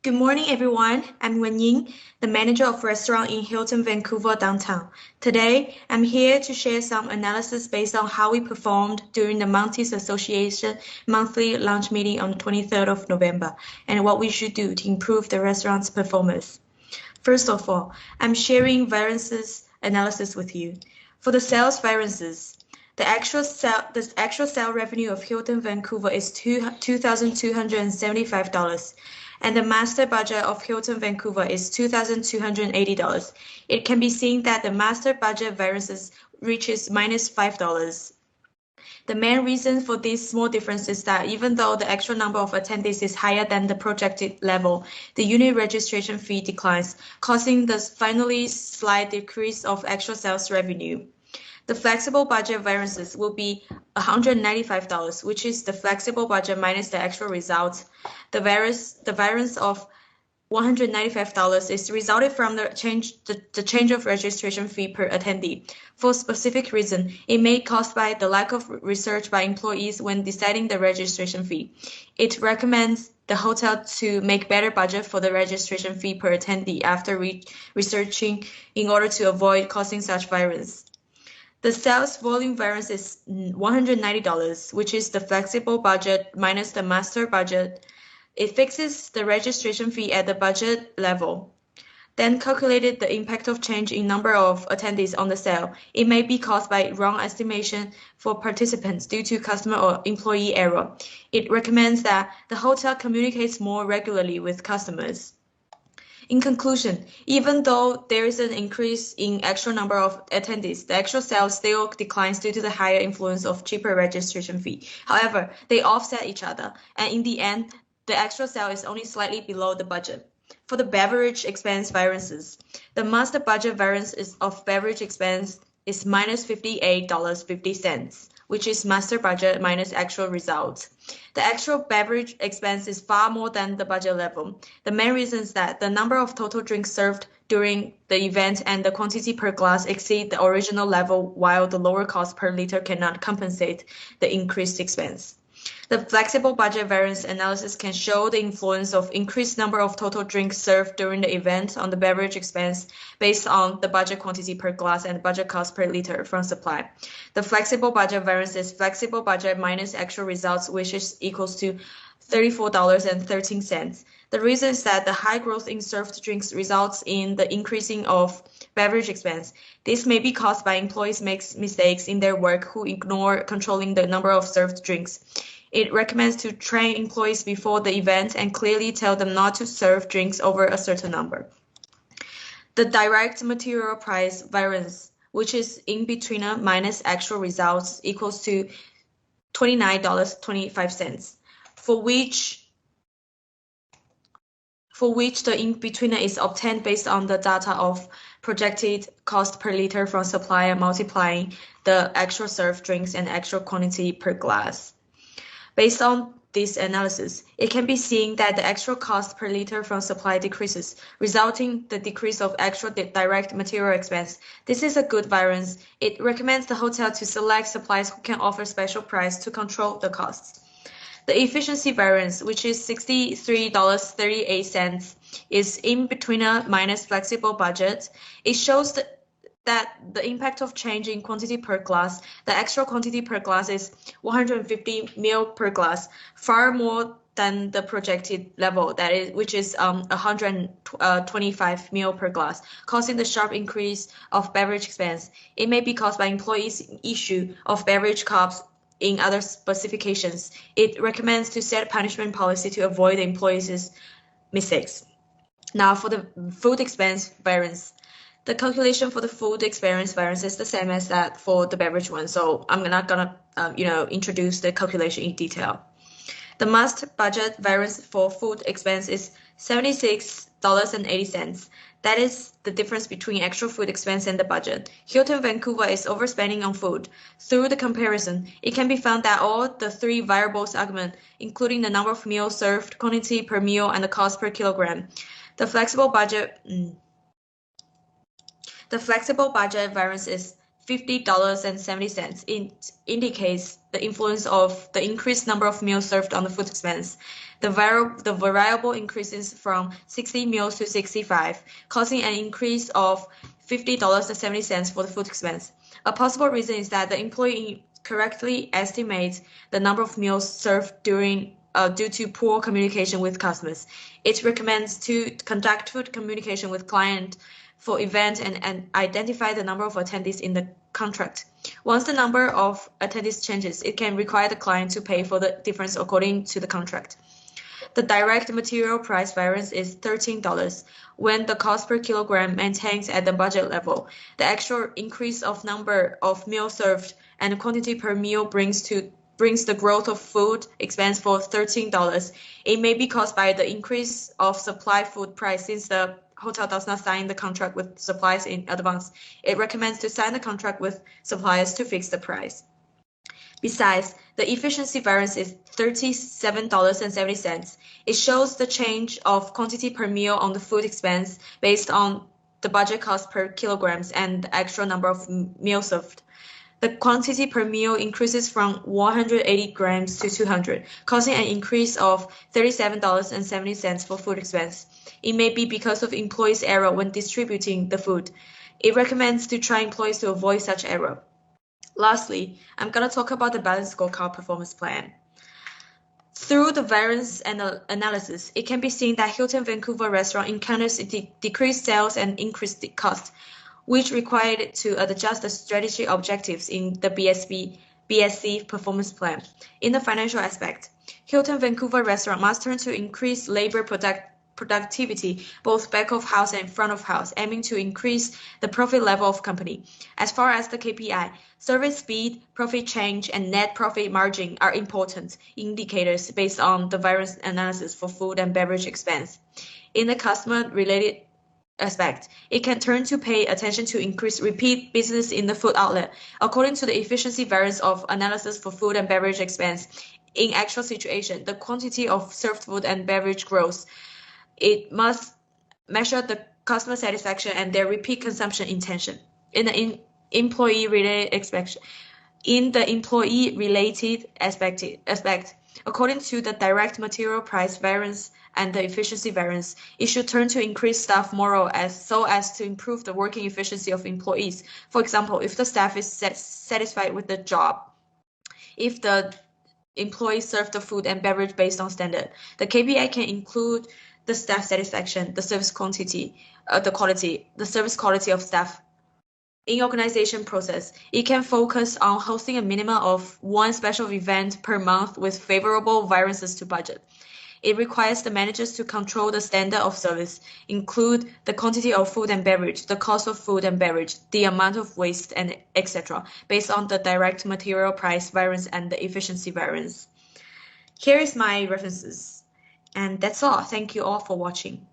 Good morning, everyone. I'm Wen Ying, the manager of restaurant in Hilton Vancouver downtown. Today, I'm here to share some analysis based on how we performed during the Mounties Association monthly lunch meeting on 23rd of November and what we should do to improve the restaurant's performance. First of all, I'm sharing variances analysis with you. For the sales variances, the actual sale revenue of Hilton Vancouver is $2,275, and the master budget of Hilton Vancouver is $2,280. It can be seen that the master budget variances reaches minus $5. The main reason for this small difference is that even though the actual number of attendees is higher than the projected level, the unit registration fee declines, causing the finally slight decrease of actual sales revenue. The flexible budget variances will be $195, which is the flexible budget minus the actual results. The variance of $195 is resulted from the change of registration fee per attendee. For specific reason, it may caused by the lack of research by employees when deciding the registration fee. It recommends the hotel to make better budget for the registration fee per attendee after researching in order to avoid causing such variance. The sales volume variance is $190, which is the flexible budget minus the master budget. It fixes the registration fee at the budget level. Then calculated the impact of change in number of attendees on the sale. It may be caused by wrong estimation for participants due to customer or employee error. It recommends that the hotel communicates more regularly with customers. In conclusion, even though there is an increase in actual number of attendees, the actual sales still declines due to the higher influence of cheaper registration fee. However, they offset each other, and in the end, the actual sale is only slightly below the budget. For the beverage expense variances, the master budget variance of beverage expense is minus $58.50, which is master budget minus actual results. The actual beverage expense is far more than the budget level. The main reason is that the number of total drinks served during the event and the quantity per glass exceed the original level, while the lower cost per liter cannot compensate the increased expense. The flexible budget variance analysis can show the influence of increased number of total drinks served during the event on the beverage expense based on the budget quantity per glass and budget cost per liter from supply. The flexible budget variance is flexible budget minus actual results, which is equals to $34.13. The reason is that the high growth in served drinks results in the increasing of beverage expense. This may be caused by employees make mistakes in their work who ignore controlling the number of served drinks. It recommends to train employees before the event and clearly tell them not to serve drinks over a certain number. The direct material price variance, which is in-betweener minus actual results, equals to $29.25, for which the in-betweener is obtained based on the data of projected cost per liter from supplier multiplying the actual served drinks and actual quantity per glass. Based on this analysis, it can be seen that the actual cost per liter from supply decreases, resulting the decrease of actual direct material expense. This is a good variance. It recommends the hotel to select suppliers who can offer special price to control the costs. The efficiency variance, which is $63.38, is in-betweener minus flexible budget. It shows that the impact of change in quantity per glass, the actual quantity per glass is 150 ml per glass, far more than the projected level, which is 125 ml per glass, causing the sharp increase of beverage expense. It may be caused by employees' issue of beverage cups in other specifications. It recommends to set punishment policy to avoid the employees' mistakes. Now for the food expense variance. The calculation for the food experience variance is the same as that for the beverage one, so I'm not gonna introduce the calculation in detail. The master budget variance for food expense is $76.80. That is the difference between actual food expense and the budget. Hilton Vancouver is overspending on food. Through the comparison, it can be found that all the three variables argument, including the number of meals served, quantity per meal, and the cost per kilogram. The flexible budget variance is $50.70. It indicates the influence of the increased number of meals served on the food expense. The variable increases from 60 meals to 65, causing an increase of $50.70 for the food expense. A possible reason is that the employee correctly estimates the number of meals served due to poor communication with customers. It recommends to conduct food communication with client for event and identify the number of attendees in the contract. Once the number of attendees changes, it can require the client to pay for the difference according to the contract. The direct material price variance is $13 when the cost per kilogram maintains at the budget level. The actual increase of number of meals served and quantity per meal brings the growth of food expense for $13. It may be caused by the increase of supply food price since the hotel does not sign the contract with suppliers in advance. It recommends to sign the contract with suppliers to fix the price. Besides, the efficiency variance is $37.70. It shows the change of quantity per meal on the food expense based on the budget cost per kilograms and the actual number of meals served. The quantity per meal increases from 180 grams to 200, causing an increase of $37.70 for food expense. It may be because of employees' error when distributing the food. It recommends to try employees to avoid such error. Lastly, I'm going to talk about the balanced scorecard performance plan. Through the variance analysis, it can be seen that Hilton Vancouver restaurant encounters decreased sales and increased cost, which required it to adjust the strategy objectives in the BSC performance plan. In the financial aspect, Hilton Vancouver restaurant must turn to increase labor productivity, both back of house and front of house, aiming to increase the profit level of company. As far as the KPI, service speed, profit change, and net profit margin are important indicators based on the variance analysis for food and beverage expense. In the customer-related aspect, it can turn to pay attention to increase repeat business in the food outlet. According to the efficiency variance of analysis for food and beverage expense, in actual situation, the quantity of served food and beverage grows. It must measure the customer satisfaction and their repeat consumption intention. In the employee-related aspect, according to the direct material price variance and the efficiency variance, it should turn to increase staff morale so as to improve the working efficiency of employees. For example, if the staff is satisfied with the job, if the employees serve the food and beverage based on standard, the KPI can include the staff satisfaction, the service quantity, the service quality of staff. In organization process, it can focus on hosting a minimum of one special event per month with favorable variances to budget. It requires the managers to control the standard of service, include the quantity of food and beverage, the cost of food and beverage, the amount of waste, and etc., based on the direct material price variance and the efficiency variance. Here is my references. And that's all. Thank you all for watching.